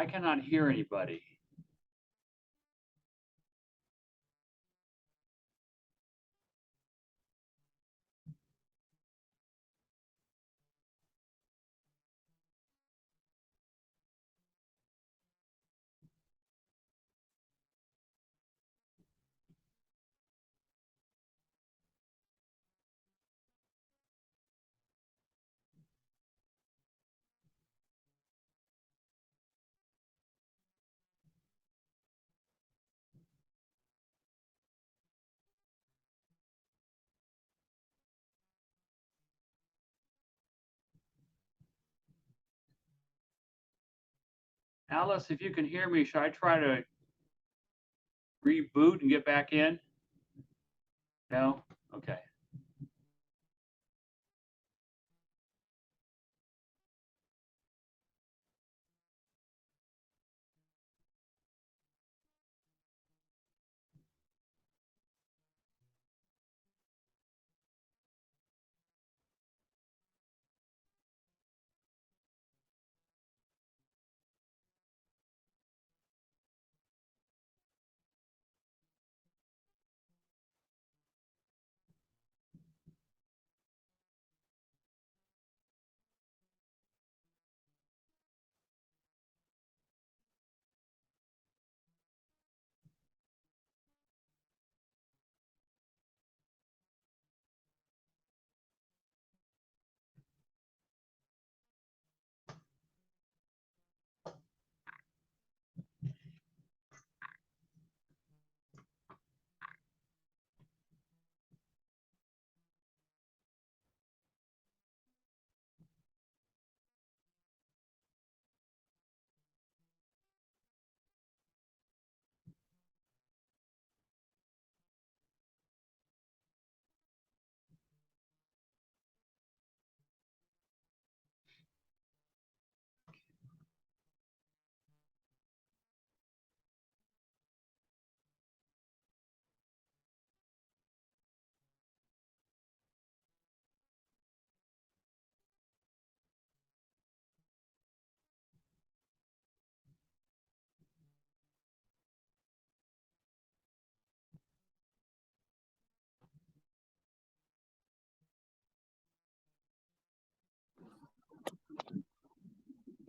I cannot hear anybody. Alice, if you can hear me, should I try to reboot and get back in? No? Okay.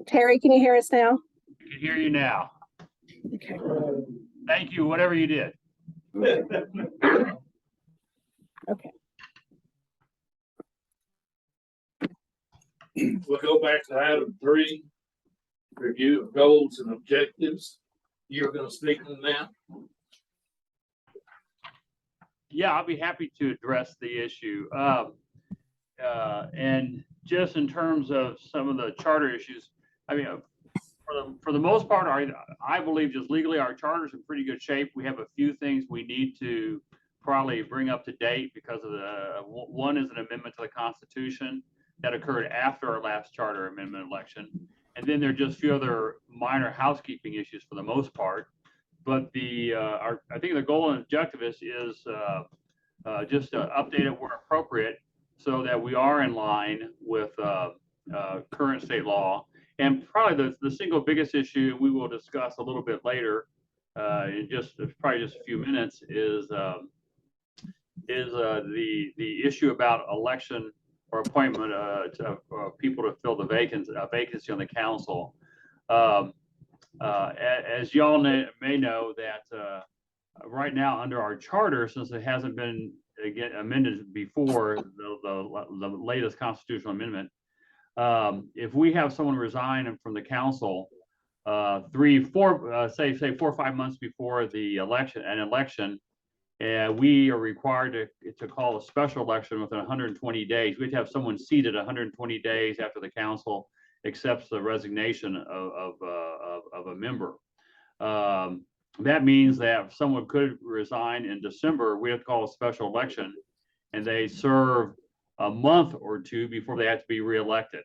Terry, can you hear us now? I can hear you now. Okay. Thank you, whatever you did. Okay. We'll go back to item 3, review of goals and objectives. You're going to speak on that? Yeah, I'll be happy to address the issue. And just in terms of some of the charter issues, I mean, for the most part, I believe just legally our charter's in pretty good shape. We have a few things we need to probably bring up to date because of one is an amendment to the Constitution that occurred after our last charter amendment election. And then there are just a few other minor housekeeping issues for the most part. But I think the goal and objective is just to update it where appropriate so that we are in line with current state law. And probably the single biggest issue we will discuss a little bit later in probably just a few minutes is the issue about election or appointment to people to fill the vacancy on the council. As y'all may know that right now under our charter, since it hasn't been again amended before the latest constitutional amendment, if we have someone resign from the council 4 or 5 months before the election, we are required to call a special election within 120 days. We'd have someone seated 120 days after the council accepts the resignation of a member. That means that if someone could resign in December, we have to call a special election, and they serve a month or two before they have to be reelected.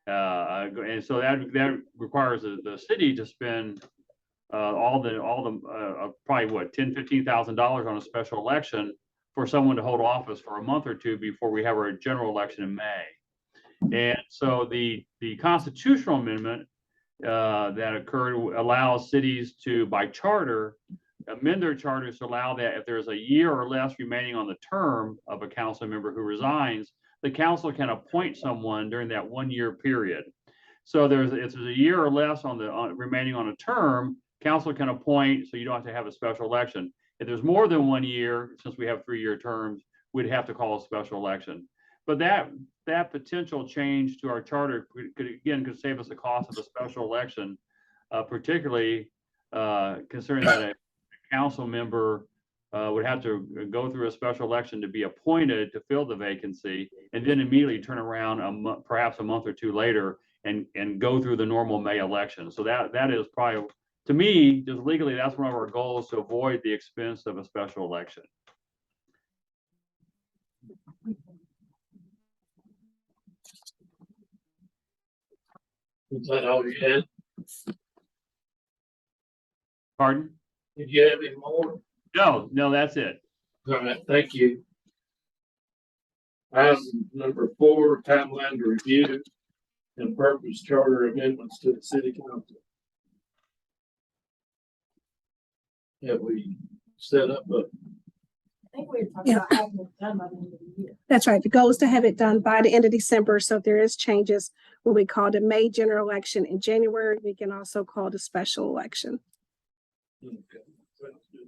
And so that requires the city to spend probably what $10,000–15,000 on a special election for someone to hold office for a month or two before we have our general election in May. And so the constitutional amendment that occurred allows cities to, by charter, amend their charters to allow that if there's a year or less remaining on the term of a council member who resigns, the council can appoint someone during that 1 year period. So if there's a year or less remaining on a term, council can appoint, so you don't have to have a special election. If there's more than 1 year, since we have 3 year terms, we'd have to call a special election. But that potential change to our charter could save us the cost of a special election, particularly considering that a council member would have to go through a special election to be appointed to fill the vacancy, and then immediately turn around perhaps a month or two later and go through the normal May election. So that is probably, to me, just legally, that's one of our goals, to avoid the expense of a special election. Is that all you had? Pardon? Did you have any more? No, that's it. All right, thank you. Item number 4, timeline to review and purpose charter amendments to the city council. Have we set up a, I think we were talking Yeah. about having it done by the end of the year. That's right. The goal is to have it done by the end of December. So if there is changes, when we call the May general election in January, we can also call the special election. okay, sounds good.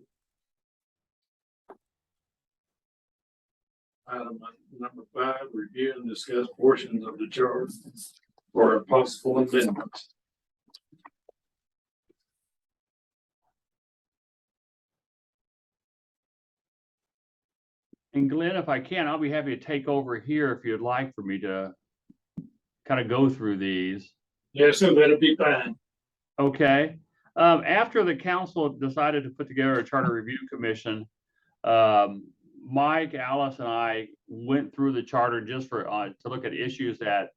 Item number 5, review and discuss portions of the charter for a possible amendment. And Glenn, if I can, I'll be happy to take over here if you'd like for me to kind of go through these. Yes, so that'll be fine. Okay. After the council decided to put together a charter review commission, Mike, Alice, and I went through the charter just for to look at issues that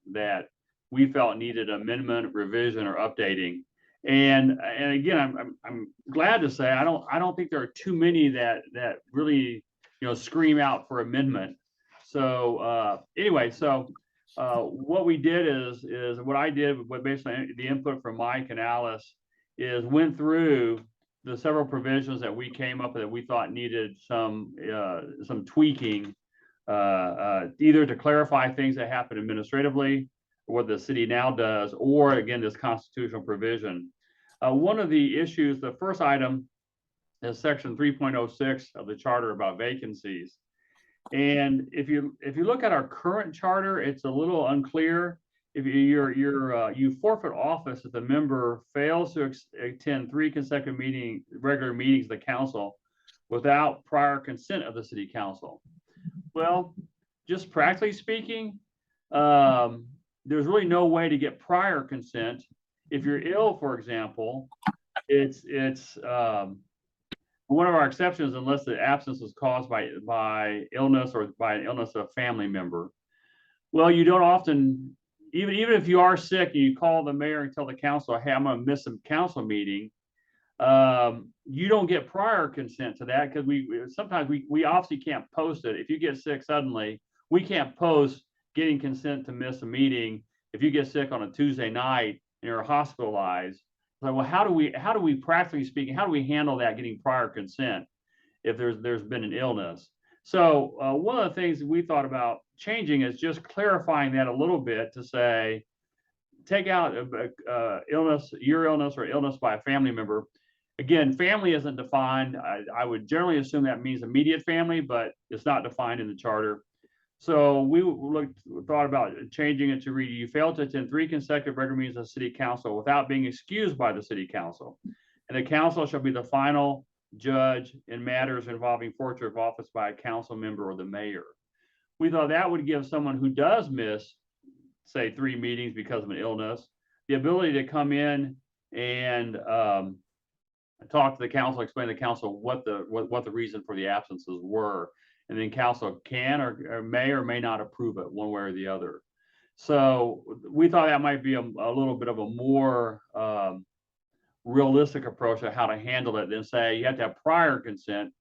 we felt needed amendment, revision, or updating. And again, I'm glad to say I don't think there are too many that really scream out for amendment. So anyway, what we did is what I did, what basically the input from Mike and Alice is went through the several provisions that we came up with that we thought needed some tweaking, either to clarify things that happen administratively, or what the city now does, or again, this constitutional provision. One of the issues, the first item is section 3.06 of the charter about vacancies. And if you look at our current charter, it's a little unclear. If you forfeit office if the member fails to attend 3 consecutive regular meetings of the council without prior consent of the city council. Well, just practically speaking, there's really no way to get prior consent. If you're ill, for example, it's one of our exceptions, unless the absence is caused by illness or by an illness of a family member. Well, you don't often, even if you are sick and you call the mayor and tell the council, hey, I'm going to miss a council meeting, you don't get prior consent to that, because sometimes we obviously can't post it. If you get sick suddenly, we can't post getting consent to miss a meeting if you get sick on a Tuesday night and you're hospitalized. Like, well, how do we practically speaking, how do we handle that, getting prior consent if there's been an illness? So one of the things we thought about changing is just clarifying that a little bit to say, take out illness, your illness, or illness by a family member. Again, family isn't defined. I would generally assume that means immediate family, but it's not defined in the charter. So we thought about changing it to read, you failed to attend 3 consecutive regular meetings of the city council without being excused by the city council. And the council shall be the final judge in matters involving forfeiture of office by a council member or the mayor. We thought that would give someone who does miss, say, 3 meetings because of an illness, the ability to come in and talk to the council, explain to the council what the reason for the absences were. And then council can or may not approve it one way or the other. So we thought that might be a little bit of a more realistic approach to how to handle it than say you have to have prior consent,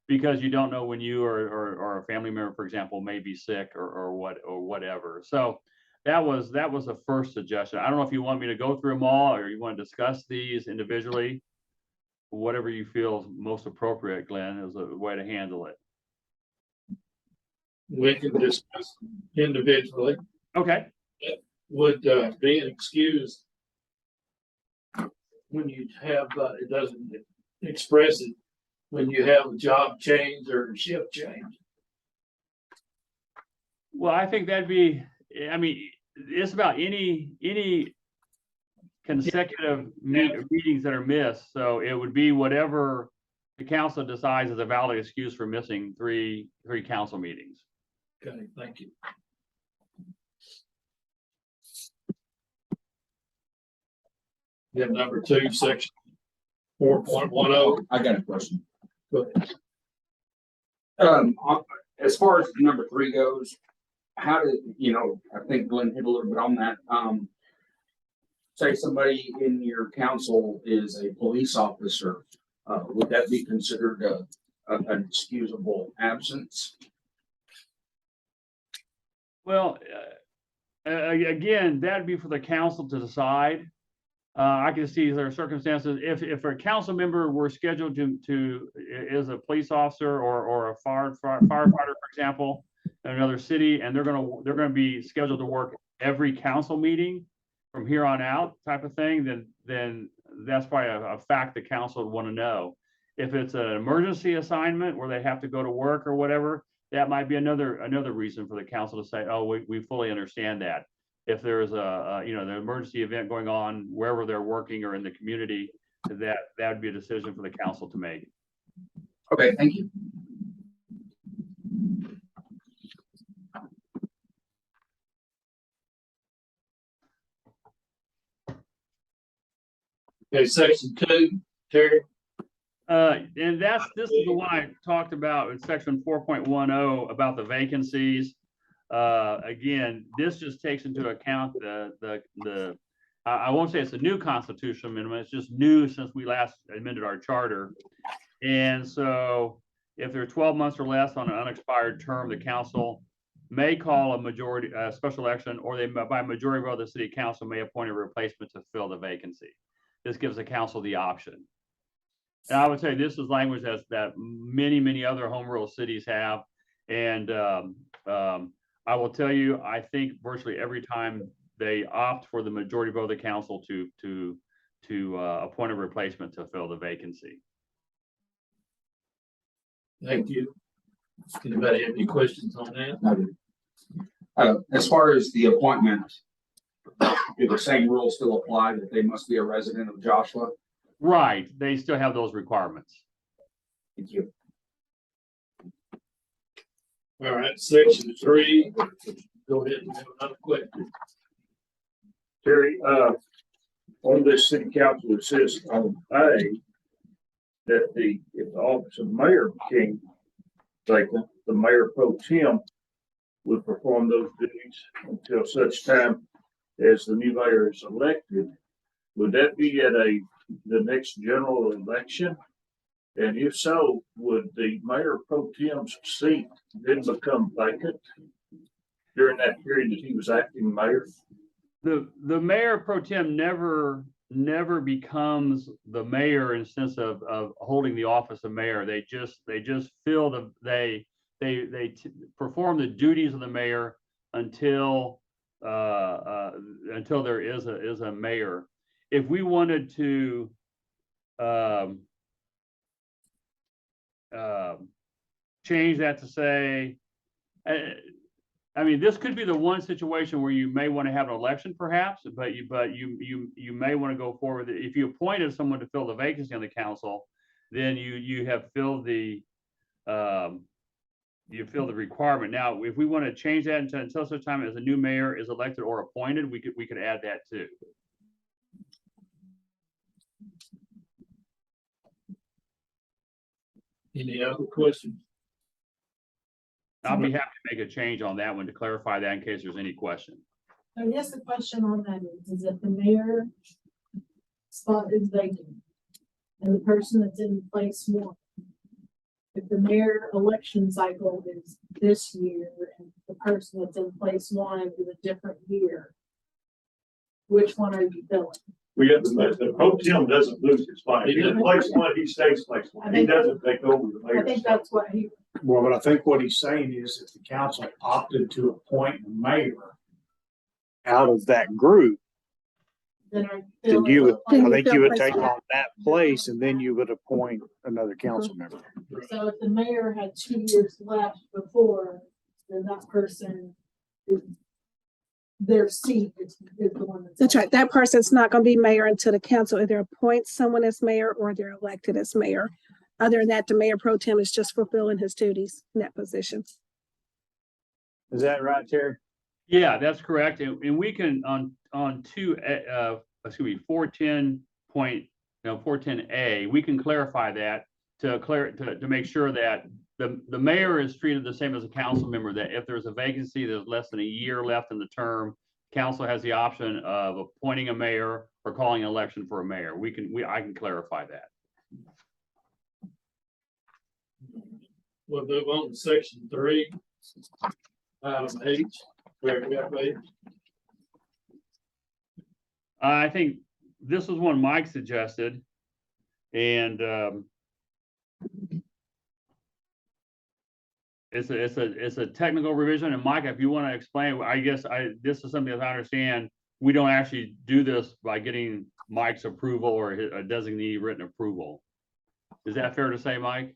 because you don't know when you or a family member, for example, may be sick or whatever. So that was the first suggestion. I don't know if you want me to go through them all or you want to discuss these individually. Whatever you feel is most appropriate, Glenn, is a way to handle it. We can discuss individually. Okay. Would being excused when you have, it doesn't express it, when you have a job change or a shift change. Well, I think that'd be, I mean, it's about any consecutive meetings that are missed. So it would be whatever the council decides is a valid excuse for missing three council meetings. Okay, thank you. You have number 2, section 4.10. I got a question. Go ahead. As far as number 3 goes, how did, I think Glenn hit a little bit on that. Say somebody in your council is a police officer, would that be considered an excusable absence? Well, again, that'd be for the council to decide. I can see there are circumstances, if a council member were scheduled is a police officer or a firefighter, for example, in another city, and they're gonna be scheduled to work every council meeting from here on out type of thing, then that's probably a fact the council would want to know. If it's an emergency assignment where they have to go to work or whatever, that might be another reason for the council to say, oh, we fully understand that. If there's an emergency event going on wherever they're working or in the community, that would be a decision for the council to make. Okay, thank you. Okay, section 2, Terry. And this is the one I talked about in section 4.10 about the vacancies. Again, this just takes into account I won't say it's a new constitutional amendment, it's just new since we last amended our charter. And so if they're 12 months or less on an unexpired term, the council may call a special election, or they by majority vote, the city council may appoint a replacement to fill the vacancy. This gives the council the option. And I would say this is language that many other home rule cities have. And I will tell you, I think virtually every time they opt for the majority vote of the council to appoint a replacement to fill the vacancy. Thank you. Anybody have any questions on that? As far as the appointment, do the same rules still apply that they must be a resident of Joshua? Right, they still have those requirements. Thank you. All right, section 3. Go ahead and have another question. Terry, on this city council, it says on A that if the office of mayor became vacant, the mayor pro tem would perform those duties until such time as the new mayor is elected. Would that be at the next general election? And if so, would the mayor pro tem's seat then become vacant during that period that he was acting mayor? The mayor pro tem never becomes the mayor in the sense of holding the office of mayor. They just fill they perform the duties of the mayor until there is a mayor. If we wanted to change that to say, I mean, this could be the one situation where you may want to have an election, perhaps, but you may want to go forward. If you appointed someone to fill the vacancy on the council, then you have filled the requirement. Now, if we want to change that until such time as a new mayor is elected or appointed, we could add that too. Any other questions? I'll be happy to make a change on that one to clarify that in case there's any question. I guess the question on that is if the mayor spot is vacant and the person that's in place won, if the mayor election cycle is this year and the person that's in place one is a different year, which one are you filling? We got the pro tem doesn't lose his spot. He's in place one, he stays place one. He doesn't take over the I mayor's think spot. that's what he, Well, but I think what he's saying is if the council opted to appoint the mayor out of that group, then are then you would, Then I you think fill you would place take one. on that place and then you would appoint another council member. so if the mayor had 2 years left before, then that person is, their seat is the one that's. That's right. That person's not gonna be mayor until the council either appoints someone as mayor or they're elected as mayor. Other than that, the mayor pro tem is just fulfilling his duties in that position. Is that right, Terry? Yeah, that's correct. And we can on 410A, we can clarify that to make sure that the mayor is treated the same as a council member, that if there's a vacancy, there's less than a year left in the term, council has the option of appointing a mayor or calling an election for a mayor. I can clarify that. We'll move on to section 3. Item H, paragraph 8. I think this is one Mike suggested, and it's a technical revision. And Mike, if you want to explain, I guess this is something that I understand. We don't actually do this by getting Mike's approval or a designee written approval. Is that fair to say, Mike?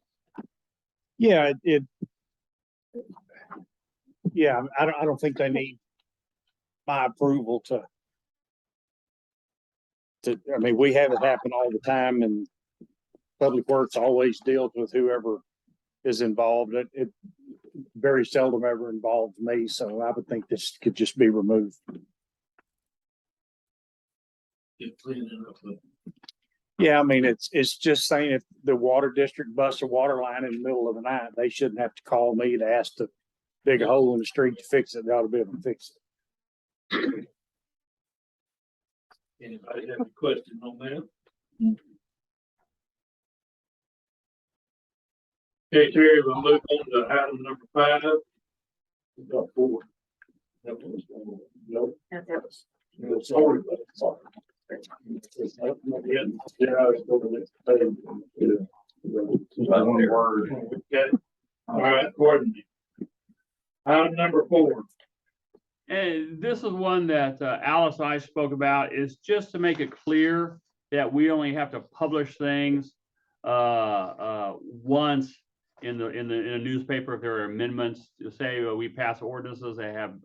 Yeah, yeah, I don't think they need my approval to, I mean, we have it happen all the time and Public Works always deals with whoever is involved. It very seldom ever involves me, so I would think this could just be removed. Get cleaned up. Yeah, I mean, it's just saying if the water district busts a water line in the middle of the night, they shouldn't have to call me to ask to dig a hole in the street to fix it. They ought to be able to fix it. Anybody have any questions on that? Okay, Terry, we'll move on to item number 5. We got 4. That was, nope. No, sorry. Yeah, I was going to say, One word. Okay, all right, Courtney. Item number 4. And this is one that Alice and I spoke about, is just to make it clear that we only have to publish things once in a newspaper if there are amendments. To say we pass ordinances that have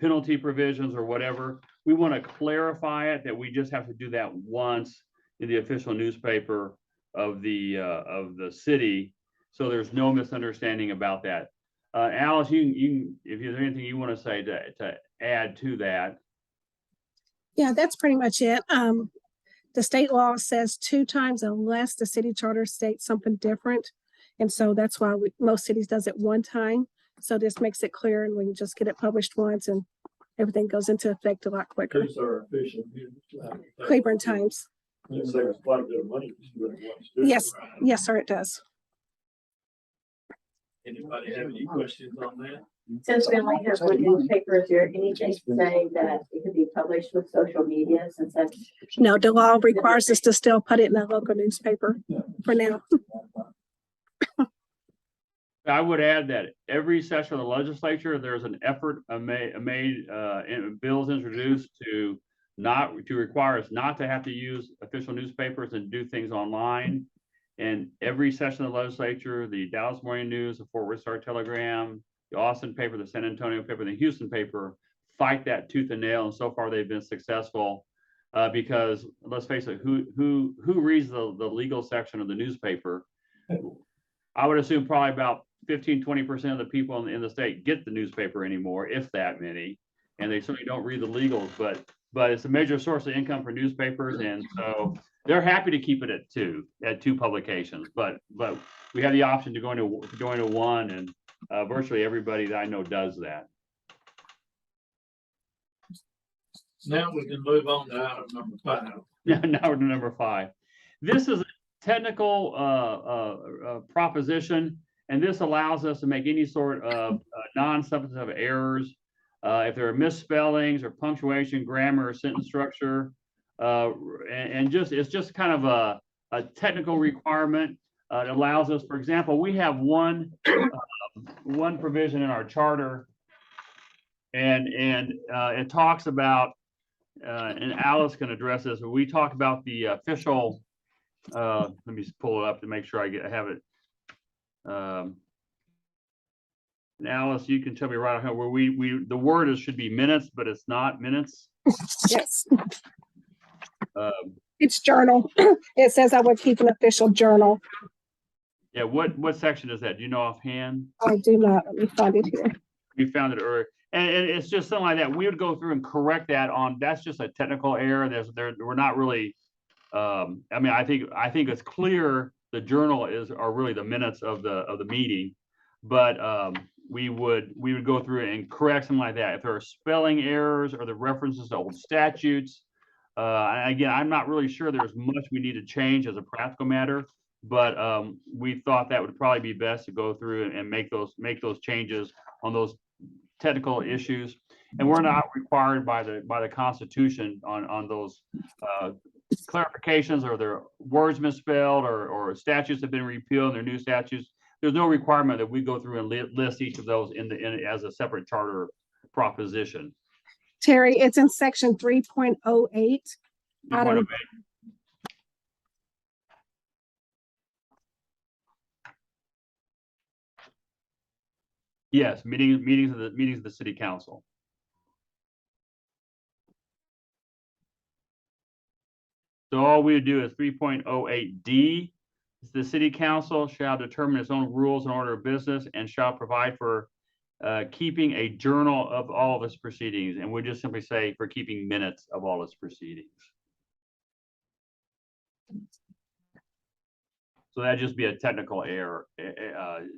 penalty provisions or whatever. We want to clarify it that we just have to do that once in the official newspaper of the city, so there's no misunderstanding about that. Alice, you if there's anything you want to say to add to that. Yeah, that's pretty much it. The state law says 2 times unless the city charter states something different. And so that's why most cities does it 1 time. So this makes it clear and we can just get it published once and everything goes into effect a lot quicker. Who's our official? Cleburne Times. it saves quite a bit of money. Yes, yes, sir, it does. Anybody have any questions on that? Since we only have one newspaper, is there anything to say that it could be published with social media since that's? No, the law requires us to still put it in a local newspaper for now. I would add that every session of the legislature, there's an effort made, bills introduced to require us not to have to use official newspapers and do things online. And every session of the legislature, the Dallas Morning News, the Fort Worth Star-Telegram, the Austin paper, the San Antonio paper, the Houston paper, fight that tooth and nail. And so far they've been successful because let's face it, who reads the legal section of the newspaper? I would assume probably about 15-20% of the people in the state get the newspaper anymore, if that many, and they certainly don't read the legals, but it's a major source of income for newspapers, and so they're happy to keep it at two publications, but we have the option to go into one, and virtually everybody that I know does that. Now we can move on to item number 5. Now we're to number 5. This is technical proposition, and this allows us to make any sort of non-substantive errors. If there are misspellings or punctuation, grammar, or sentence structure, and it's just kind of a technical requirement. It allows us, for example, we have one provision in our charter, and it talks about, and Alice can address this. We talk about the official. Let me pull it up to make sure I have it. And Alice, you can tell me right now where the word should be minutes, but it's not minutes. Yes, Um, it's journal. It says I would keep an official journal. Yeah, what section is that? Do you know offhand? I do not. Let me find it here. You found it earlier, and it's just something like that. We would go through and correct that on. That's just a technical error. We're not really. I mean, I think it's clear the journal are really the minutes of the meeting, but we would go through and correct something like that. If there are spelling errors or the references to old statutes, again, I'm not really sure there's much we need to change as a practical matter. But we thought that would probably be best to go through and make those changes on those technical issues. And we're not required by the Constitution on those clarifications, or their words misspelled, or statutes have been repealed and their new statutes. There's no requirement that we go through and list each of those as a separate charter proposition. Terry, it's in section 3.08. Item Yes, meetings of the city council. So all we would do is 3.08D. The city council shall determine its own rules and order of business, and shall provide for keeping a journal of all of its proceedings. And we just simply say for keeping minutes of all its proceedings. So that'd just be a technical error,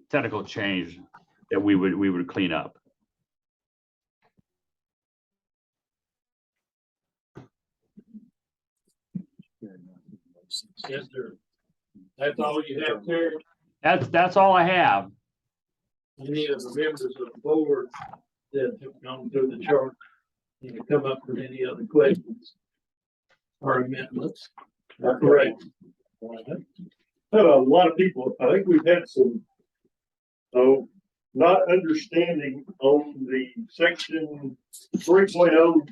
technical change that we would clean up. Yes, sir. That's all you have, Terry? That's all I have. Any of the members of the board that have gone through the chart need to come up with any other questions or amendments? Correct. Had a lot of people, I think we've had some, not understanding on the section 3.0.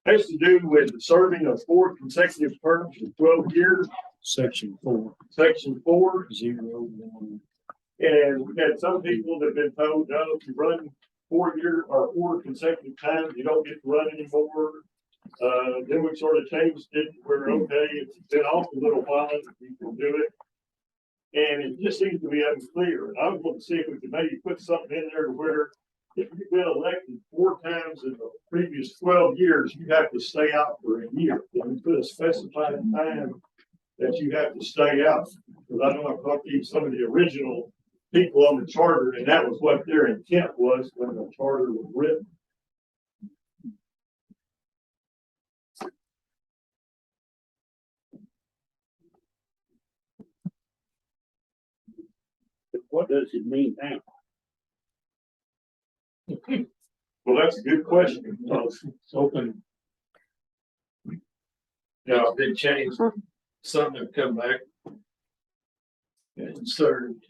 Has to do with serving of 4 consecutive terms of 12 years. Section 4. Section 4. 0.1. And we've had some people that have been told, no, if you run 4 years or 4 consecutive times, you don't get to run anymore. Then we sort of changed it where, okay, it's been off a little while, you can do it. And it just seems to be unclear. And I was going to see if we could maybe put something in there to where if you've been elected 4 times in the previous 12 years, you have to stay out for a year. And we put a specified time that you have to stay out. Because I know I've talked to some of the original people on the charter, and that was what their intent was when the charter was written. What does it mean now? Well, that's a good question. It's open. Yeah, it's been changed. Some have come back and served.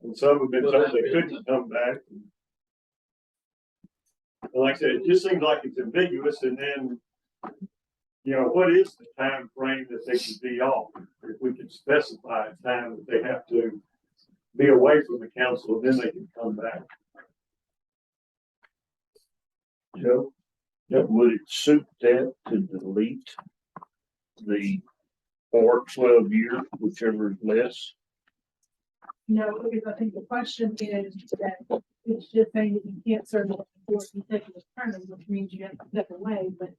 And some have been told they couldn't come back. And like I said, it just seems like it's ambiguous. And then, what is the time frame that they should be off? If we could specify a time that they have to be away from the council, then they can come back. Joe, would it suit that to delete the 12 year, whichever is less? No, because I think the question is that it's just saying that you can't serve more than 4 consecutive terms, which means you have to step away, but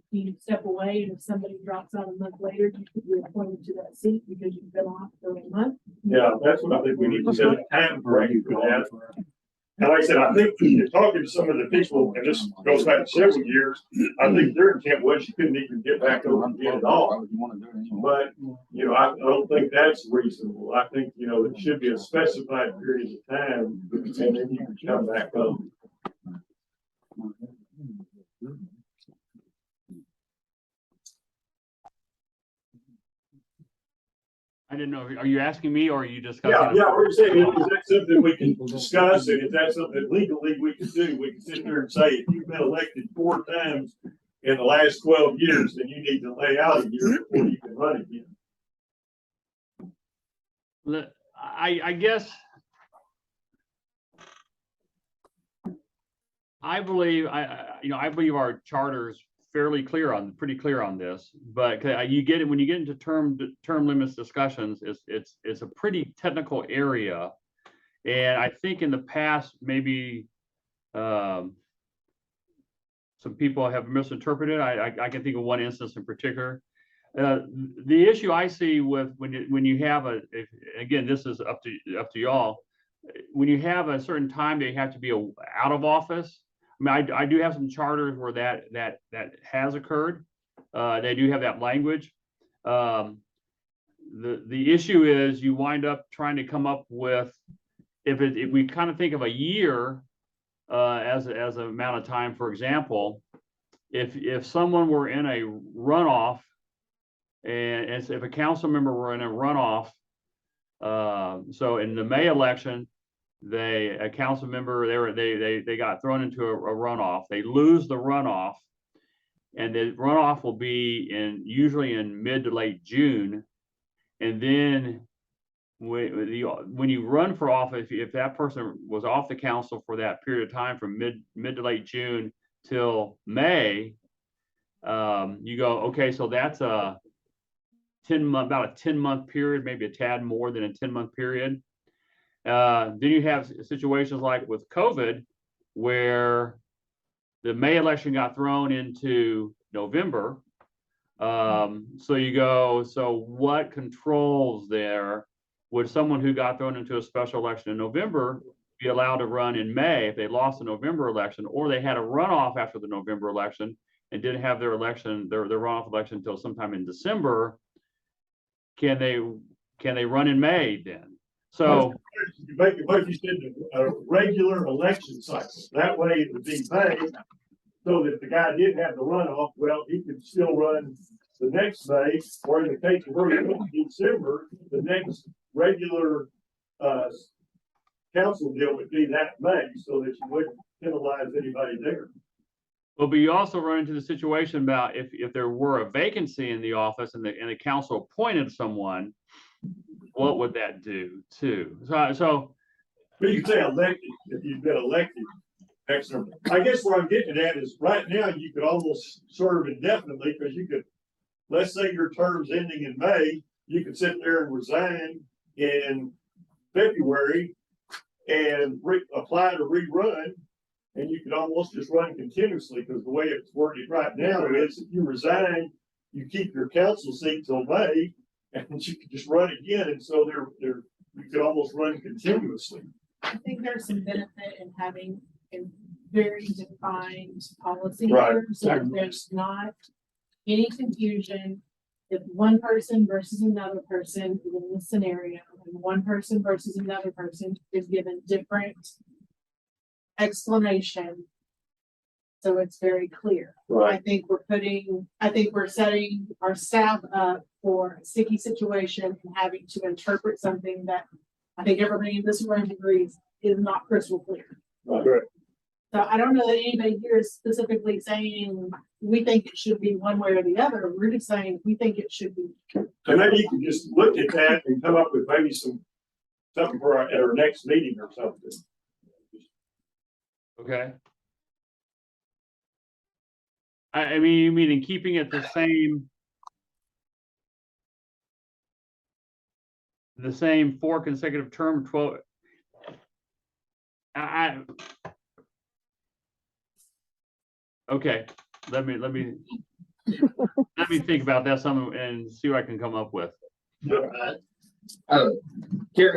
you step away, and if somebody drops out a month later, you could be appointed to that seat because you've been off for a month. Yeah, that's what I think we need to set a time frame for that. And like I said, I think talking to some of the people, and this goes back several years, I think their intent was you couldn't even get back over again at all. But, you know, I don't think that's reasonable. I think, you know, it should be a specified period of time, and then you can come back up. I didn't know, are you asking me or are you discussing? Yeah, we're saying, is that something we can discuss, and is that something legally we can do? We can sit there and say, if you've been elected 4 times in the last 12 years, then you need to lay out a year before you can run again. I guess I believe I believe our charter's pretty clear on this, but you get it when you get into term limits discussions, it's a pretty technical area. And I think in the past, maybe some people have misinterpreted. I can think of one instance in particular. The issue I see with when you have again, this is up to y'all. When you have a certain time, they have to be out of office. I mean, I do have some charters where that has occurred. They do have that language. The issue is you wind up trying to come up with, if we kind of think of a year as an amount of time, for example, if someone were in a runoff, and if a council member were in a runoff, so in the May election, a council member, they got thrown into a runoff. They lose the runoff, and the runoff will be usually in mid to late June. And then when you run for office, if that person was off the council for that period of time from mid to late June till May, you go, okay, so that's about a 10-month period, maybe a tad more than a 10-month period. Then you have situations like with COVID, where the May election got thrown into November. So you go, so what controls there? Would someone who got thrown into a special election in November be allowed to run in May if they lost the November election, or they had a runoff after the November election and didn't have their runoff election until sometime in December? Can they run in May then? So you make it, what you said, a regular election cycle. That way it would be May, so that if the guy did have the runoff, well, he could still run the next May, or in the case of where he went in December, the next regular council deal would be that May, so that you wouldn't penalize anybody there. Well, but you also run into the situation about if there were a vacancy in the office and the council appointed someone, what would that do too? So But you can say elected, if you've been elected. Excellent. I guess what I'm getting at is right now you could almost serve indefinitely, because you could, let's say your term's ending in May, you could sit there and resign in February and apply to rerun, and you could almost just run continuously, because the way it's worded right now is if you resign, you keep your council seat till May, and you could just run again, and so you could almost run continuously. I think there's some benefit in having a very defined policy Right. here, so that there's not any confusion. If one person versus another person is in this scenario, and one person versus another person is given different explanation, so it's very clear. I think we're setting our staff up for a sticky situation and having to interpret something that I think everybody in this room agrees is not crystal clear. Right. So I don't know that anybody here is specifically saying we think it should be one way or the other. We're just saying we think it should be. So maybe you can just look at that and come up with maybe something for at our next meeting or something. okay. I mean, you mean in keeping it the same 4 consecutive term, 12. Okay, let me think about that some and see what I can come up with. Gary,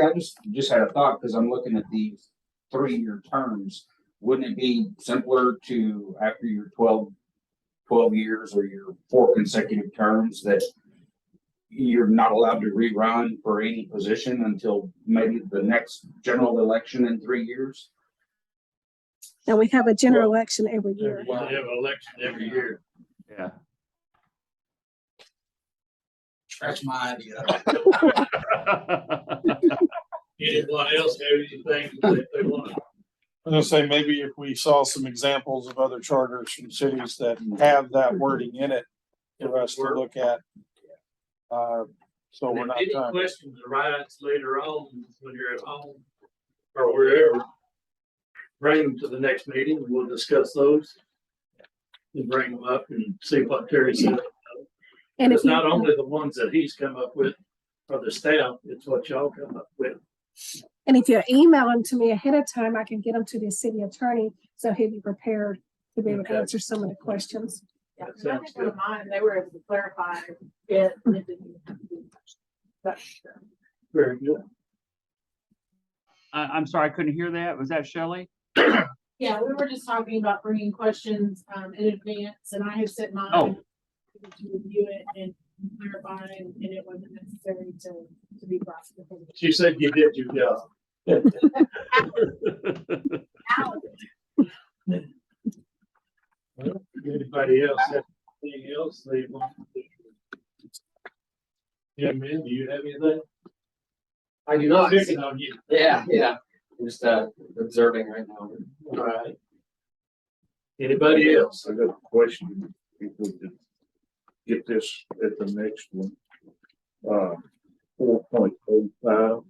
I just had a thought, because I'm looking at these 3-year terms, wouldn't it be simpler to, after your 12 years or your 4 consecutive terms, that you're not allowed to rerun for any position until maybe the next general election in 3 years? Now we have a general election every year. We have an election every year. Yeah. That's my idea. Anyone else have anything that they want? I'm gonna say maybe if we saw some examples of other charters from cities that have that wording in it for us to look at. So we're If not any trying. questions arise later on when you're at home or wherever, bring them to the next meeting and we'll discuss those. And bring them up and see what Terry said. And if It's you, not only the ones that he's come up with or the staff, it's what y'all come up with. and if you email them to me ahead of time, I can get them to the city attorney, so he'll be prepared to be able to Okay. answer some of the questions. Yeah, That and I sounds think on mine, they were able to clarify it. Very good. I'm sorry, I couldn't hear that. Was that Shelley? Yeah, we were just talking about bringing questions, in advance, and I have sent mine. Oh. To review it and clarify, and it wasn't necessary to be brought to the. She said you did your job. Well, anybody else have anything else they want to do? Yeah, man, do you have anything? I do not. Picking on you. Yeah, yeah. I'm just observing right now. All right. Anybody else? I got a question, if we could get this at the next one. 4.05.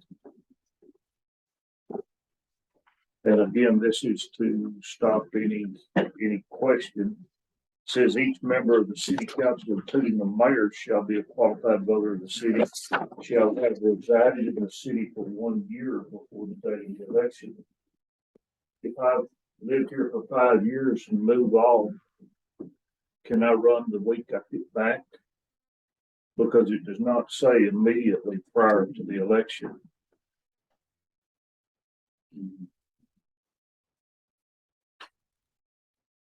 And again, this is to stop any question. Says each member of the city council, including the mayor, shall be a qualified voter of the city, shall have resided in the city for 1 year before the date of the election. If I've lived here for 5 years and move on, can I run the week I get back? Because it does not say immediately prior to the election.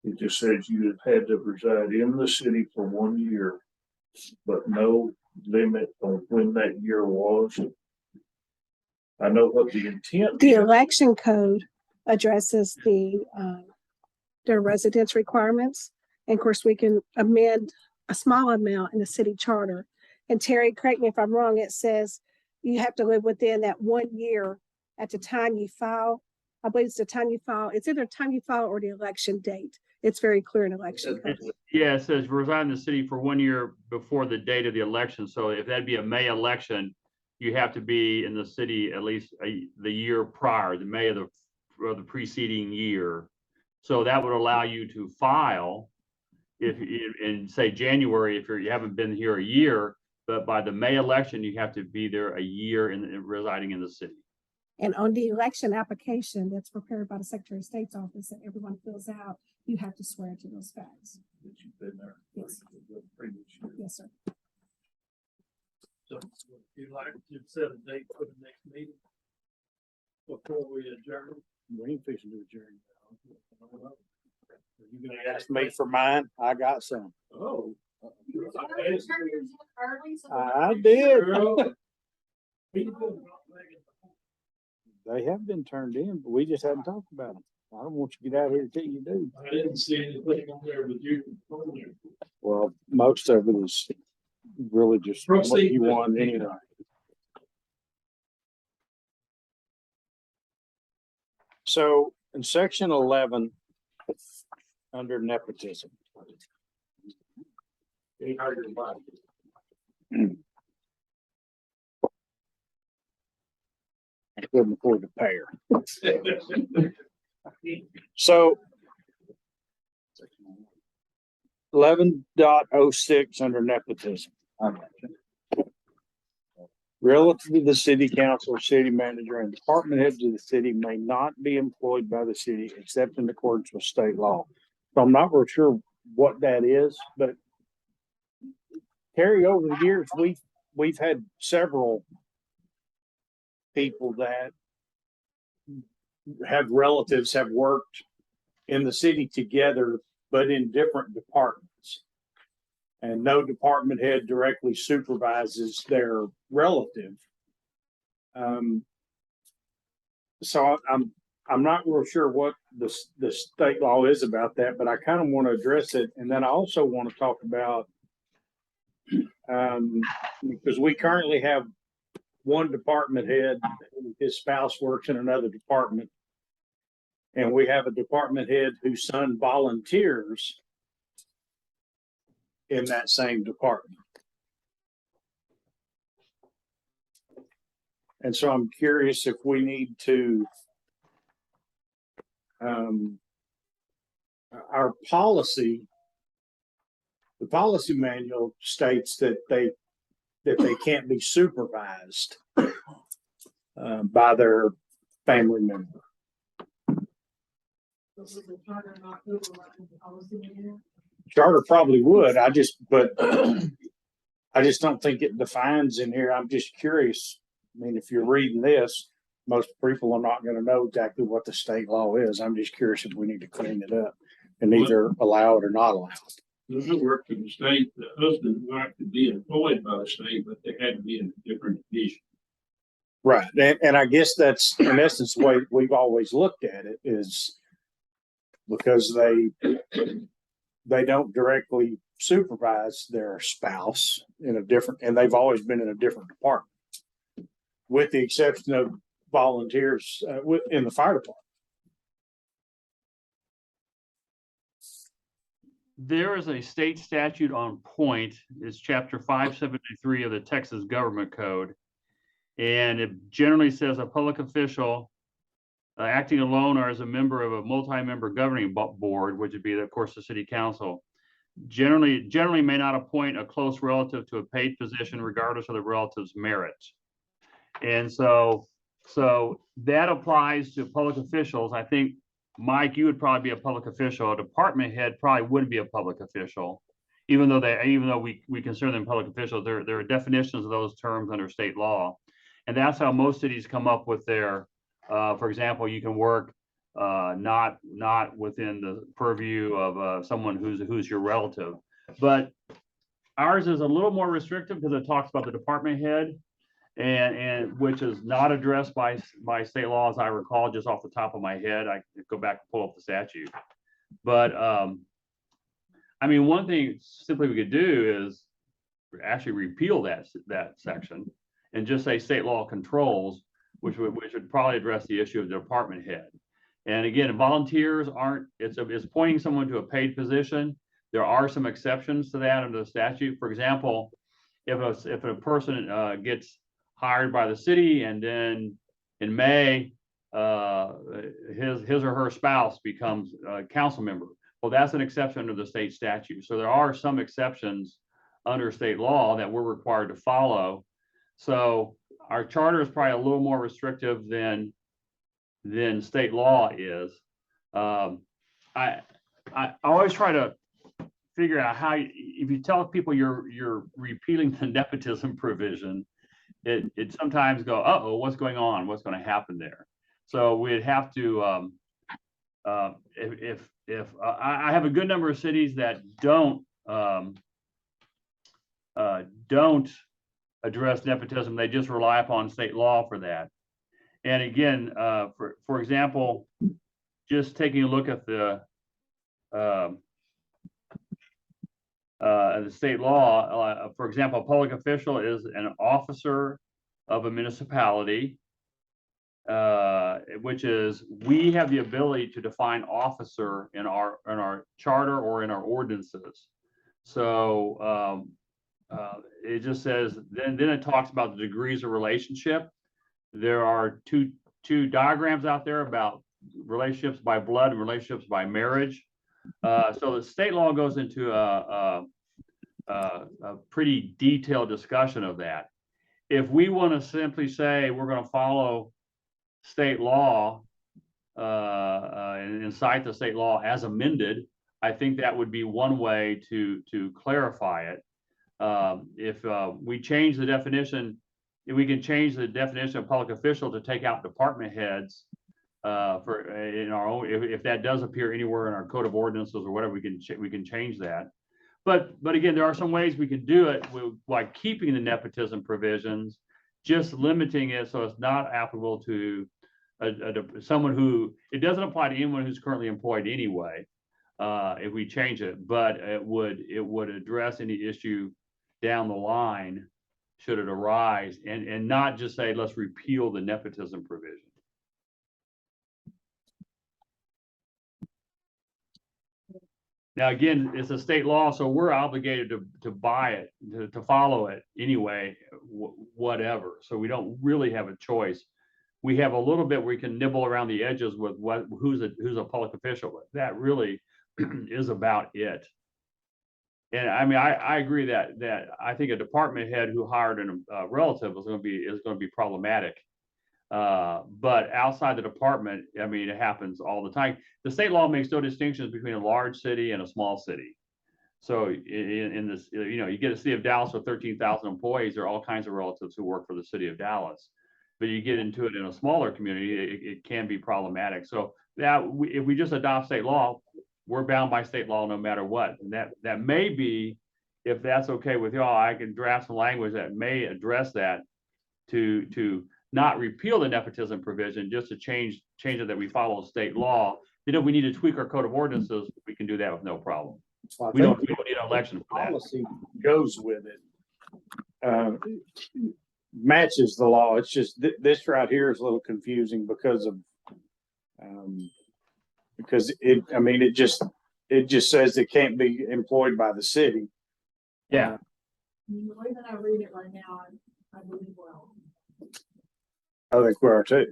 It just says you have had to reside in the city for 1 year, but no limit on when that year was. I know what the intent. The is. election code addresses the residence requirements. And of course, we can amend a small amount in the city charter. And Terry, correct me if I'm wrong, it says you have to live within that 1 year at the time you file. I believe it's the time you file. It's either the time you file or the election date. It's very clear in election code. Yeah, it says reside in the city for 1 year before the date of the election. So if that'd be a May election, you have to be in the city at least the year prior, the May of the preceding year. So that would allow you to file if in say January, if you haven't been here a year, but by the May election, you have to be there a year in residing in the city. And on the election application that's prepared by the Secretary of State's office that everyone fills out, you have to swear to those facts. That you've been there. Yes. the previous year. Yes, sir. So would you like to set a date for the next meeting? Before we adjourn? We ain't fixing to adjourn. You gonna ask me for mine? I got some. Oh. I did. Girl. They have been turned in, but we just hadn't talked about them. I don't want you to get out here until you do. I didn't see anything on there with you on there. Well, most of it is really just what Proceed you with want it. anyway. So in section 11, under nepotism. I couldn't afford to pay her. So 11.06 under nepotism. Relative to the city council, city manager, and department heads of the city may not be employed by the city except in accordance with state law. So I'm not real sure what that is, but Terry, over the years, we've had several people that have relatives have worked in the city together, but in different departments. And no department head directly supervises their relative. So I'm not real sure what the state law is about that, but I kind of want to address it. And then I also want to talk about, because we currently have one department head, his spouse works in another department. And we have a department head whose son volunteers in that same department. And so I'm curious if we need to, our policy, the policy manual states that they can't be supervised by their family member. Charter probably would. I just don't think it defines in here. I'm just curious. I mean, if you're reading this, most people are not going to know exactly what the state law is. I'm just curious if we need to clean it up and either allow it or not allow it. Those that work for the state, the husband might be employed by the state, but they had to be in a different division. Right. And I guess that's in essence the way we've always looked at it, is because they don't directly supervise their spouse in a different, and they've always been in a different department, with the exception of volunteers in the fire department. There is a state statute on point. It's chapter 573 of the Texas Government Code. And it generally says a public official acting alone or as a member of a multi-member governing board, which would be, of course, the city council, generally may not appoint a close relative to a paid position regardless of the relative's merits. And so that applies to public officials. I think, Mike, you would probably be a public official. A department head probably wouldn't be a public official, even though we consider them public officials. There are definitions of those terms under state law. And that's how most cities come up with their, for example, you can work not within the purview of someone who's your relative. But ours is a little more restrictive because it talks about the department head, and which is not addressed by state law, as I recall, just off the top of my head. I could go back and pull up the statute. But I mean, one thing simply we could do is actually repeal that section and just say state law controls, which would probably address the issue of the department head. And again, volunteers aren't, it's appointing someone to a paid position. There are some exceptions to that under the statute. For example, if a person gets hired by the city and then in May, his or her spouse becomes a council member, well, that's an exception under the state statute. So there are some exceptions under state law that we're required to follow. So our charter is probably a little more restrictive than state law is. I always try to figure out how, if you tell people you're repealing the nepotism provision, it sometimes go, uh-oh, what's going on? What's going to happen there? So we'd have to, if I have a good number of cities that don't address nepotism, they just rely upon state law for that. And again, for example, just taking a look at the state law, for example, a public official is an officer of a municipality, which is, we have the ability to define officer in our charter or in our ordinances. So it just says, then it talks about the degrees of relationship. There are two diagrams out there about relationships by blood and relationships by marriage. So the state law goes into a pretty detailed discussion of that. If we want to simply say we're going to follow state law and cite the state law as amended, I think that would be one way to clarify it. If we change the definition, if we can change the definition of public official to take out department heads, for in our own, if that does appear anywhere in our code of ordinances or whatever, we can change that. But again, there are some ways we can do it like keeping the nepotism provisions, just limiting it so it's not applicable to someone who, it doesn't apply to anyone who's currently employed anyway, if we change it, but it would address any issue down the line should it arise, and not just say, let's repeal the nepotism provision. Now, again, it's a state law, so we're obligated to buy it, to follow it anyway, whatever. So we don't really have a choice. We have a little bit where we can nibble around the edges with who's a public official, but that really is about it. And I mean, I agree that I think a department head who hired a relative is going to be problematic. But outside the department, I mean, it happens all the time. The state law makes no distinctions between a large city and a small city. So in this, you get a city of Dallas with 13,000 employees, there are all kinds of relatives who work for the city of Dallas. But you get into it in a smaller community, it can be problematic. So if we just adopt state law, we're bound by state law no matter what. And that may be, if that's okay with y'all, I can draft some language that may address that to not repeal the nepotism provision, just to change it that we follow state law. Then if we need to tweak our code of ordinances, we can do that with no problem. Well, We don't need an election for that. policy goes with it. Matches the law. It's just this right here is a little confusing because it just says it can't be employed by the city. Yeah. The way that I read it right now, I believe well. I think we are too.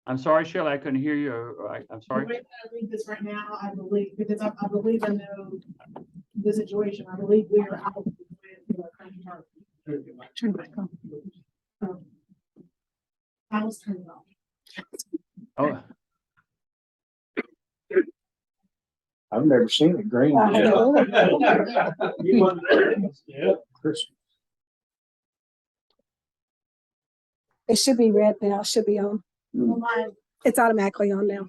I'm sorry, Shelley, I couldn't hear you. I'm sorry. The way that I read this right now, I believe, because I believe I know the situation. I believe we are out of the plan for our current department. Turn it back on. I was turned off. Oh, I've never seen it green. You want that? Yeah. It should be red now. It should be on. Well, It's automatically on now.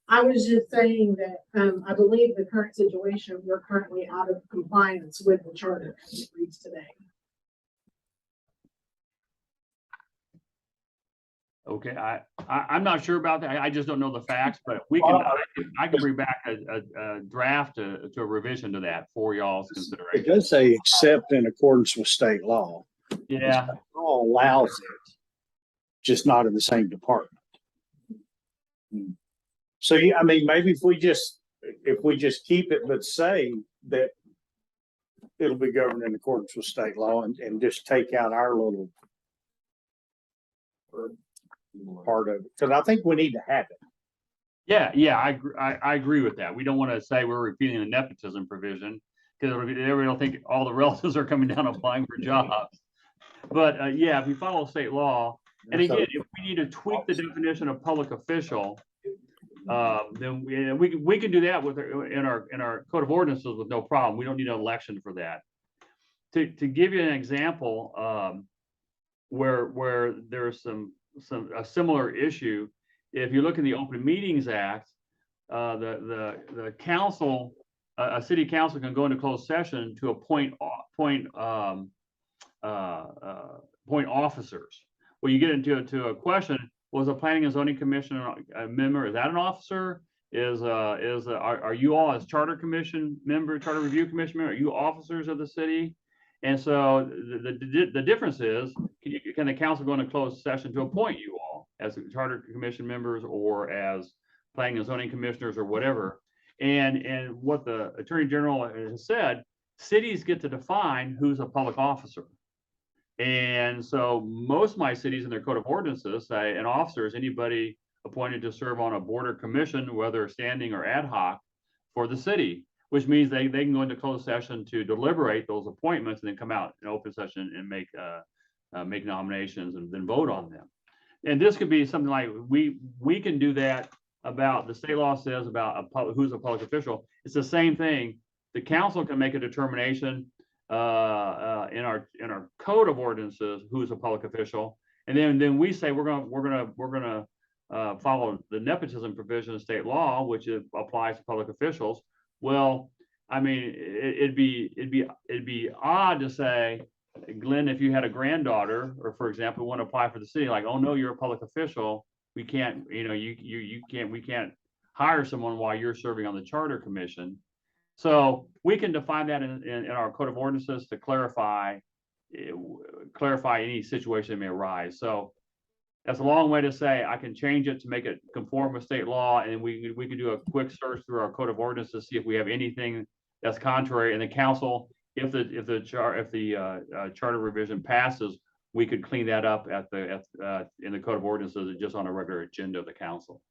I was just saying that, I believe the current situation, we're currently out of compliance with the charter as it reads today. okay. I'm not sure about that. I just don't know the facts, but I can bring back a draft to a revision to that for y'all's It consideration. does say except in accordance with state law. Yeah. Law allows it, just not in the same department. So, yeah, I mean, maybe if we just keep it, but say that it'll be governed in accordance with state law and just take out our little part of it, because I think we need to have it. Yeah, I agree with that. We don't want to say we're repealing the nepotism provision because everybody will think all the relatives are coming down applying for jobs. But yeah, if we follow state law, and again, if we need to tweak the definition of public official, then we can do that in our code of ordinances with no problem. We don't need an election for that. To give you an example, where there's a similar issue, if you look in the Open Meetings Act, the council, a city council can go into closed session to appoint officers. Well, you get into a question: was a planning and zoning commission a member? Is that an officer? Are you all as charter commission member, charter review commission member? Are you officers of the city? And so the difference is, can the council go into closed session to appoint you all as charter commission members or as planning and zoning commissioners or whatever? And what the Attorney General has said, cities get to define who's a public officer. And so most of my cities in their code of ordinances say an officer is anybody appointed to serve on a board or commission, whether standing or ad hoc, for the city, which means they can go into closed session to deliberate those appointments and then come out in open session and make nominations and then vote on them. And this could be something like we can do that about, the state law says about who's a public official. It's the same thing. The council can make a determination in our code of ordinances who's a public official, And then we say we're gonna follow the nepotism provision of state law, which applies to public officials. Well, I mean, it'd be odd to say, Glenn, if you had a granddaughter, or for example, want to apply for the city, like, oh no, you're a public official, we can't, we can't hire someone while you're serving on the charter commission. So we can define that in our code of ordinances to clarify any situation that may arise. So that's a long way to say I can change it to make it conform with state law, and we can do a quick search through our code of ordinances to see if we have anything that's contrary. And the council, if the charter revision passes, we could clean that up in the code of ordinances just on a regular agenda of the council.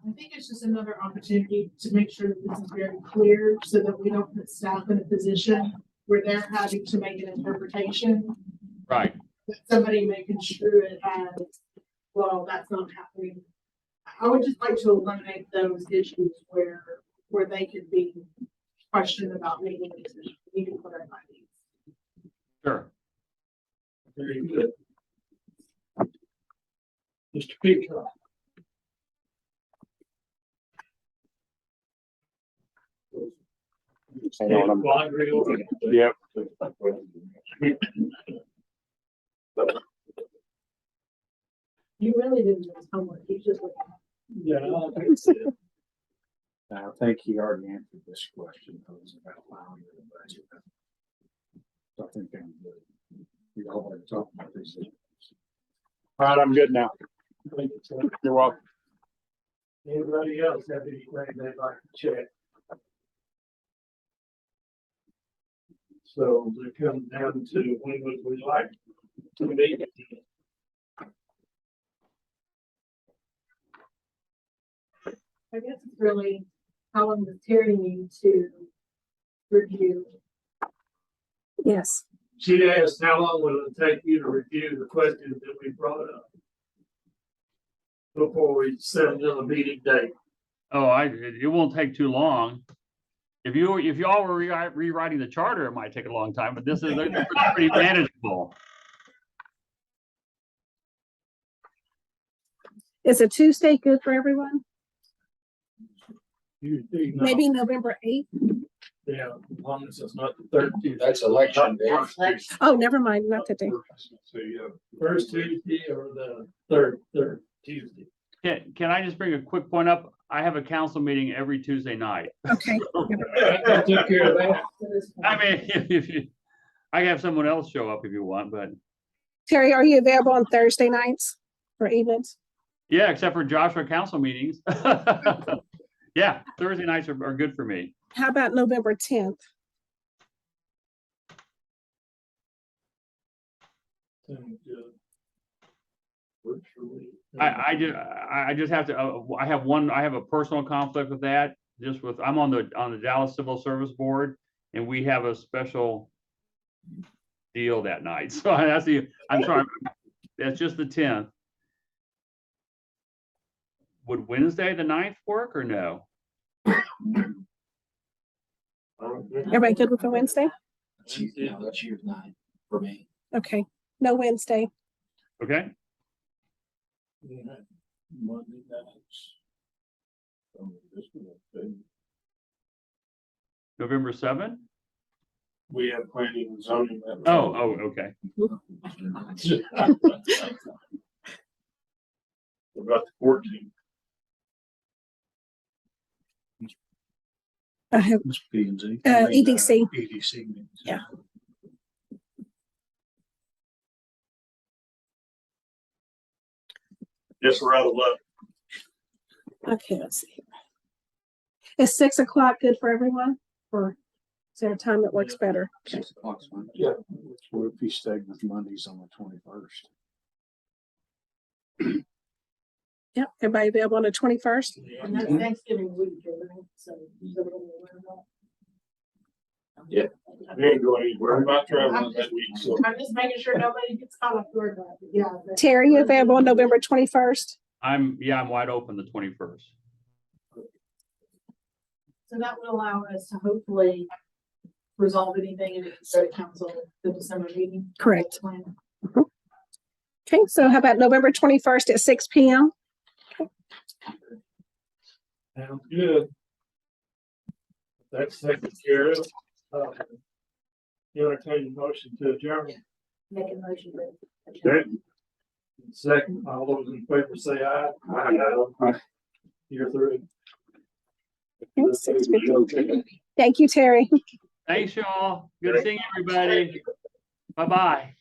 I think it's just another opportunity to make sure that this is very clear so that we don't put staff in a position where they're having to make an interpretation. Right. That somebody may construe it as, well, that's not happening. I would just like to eliminate those issues where they could be questioned about making a decision. We need to clarify these. Sure. Very good. Mr. Peacock. Hang on, I'm- Well, I agree with you. Yep. You really didn't do his homework. You just looked. Yeah, I think so. I think he already answered this question. It was about allowing the budget. So I think I'm good. We all want to talk about these things. All right, I'm good now. Thank you, sir. You're welcome. Anybody else have anything they'd like to check? So it comes down to when would we like to meet? I guess it's really how long does Terry need to review? Yes. She asked, how long will it take you to review the questions that we brought up before we set another meeting date? Oh, it won't take too long. If y'all were rewriting the charter, it might take a long time, but this is pretty manageable. Is a Tuesday good for everyone? Tuesday, no. Maybe November 8th? Yeah, as long as it's not the third Tuesday. That's election day. Oh, never mind, not today. So, yeah, first Tuesday or the third Tuesday. Can I just bring a quick point up? I have a council meeting every Tuesday night. Okay. I took care of that. I mean, I have someone else show up if you want, but Terry, are you available on Thursday nights or evenings? yeah, except for Joshua council meetings. Yeah, Thursday nights are good for me. How about November 10th? I just have to, I have a personal conflict with that, I'm on the Dallas Civil Service Board, and we have a special deal that night. So I'm sorry, that's just the 10th. Would Wednesday, the 9th work or no? Everybody good with the Wednesday? That's year 9 for me. Okay, no Wednesday. Okay, Monday nights. November 7th? We have planning and zoning. Oh, okay. What about the 14th? I have It's P and Z. EDC. EDC meetings. Yeah. Yes, we're out of luck. Okay, let's see. Is 6 o'clock good for everyone? Or is there a time that works better? Okay. 6 o'clock's fine. Yeah. What if he stayed with Mondays on the 21st? Yep, everybody available on the 21st? And that's Thanksgiving week, right? So. Yeah. We ain't going anywhere. I'm not traveling that week, so. I'm just making sure nobody gets caught off guard. Yeah. but- Terry, you available on November 21st? I'm wide open the 21st. So that would allow us to hopefully resolve anything and it can go to council the December meeting. Correct. Plan. Okay, so how about November 21st at 6 p.m.? Sounds good. That's taken care of. You entertain the motion to adjourn. Make a motion with. Second, all those in favor say aye. Aye. You're through. Okay, 6:50. Thank you, Terry. Thanks, y'all. Good seeing everybody. Bye-bye.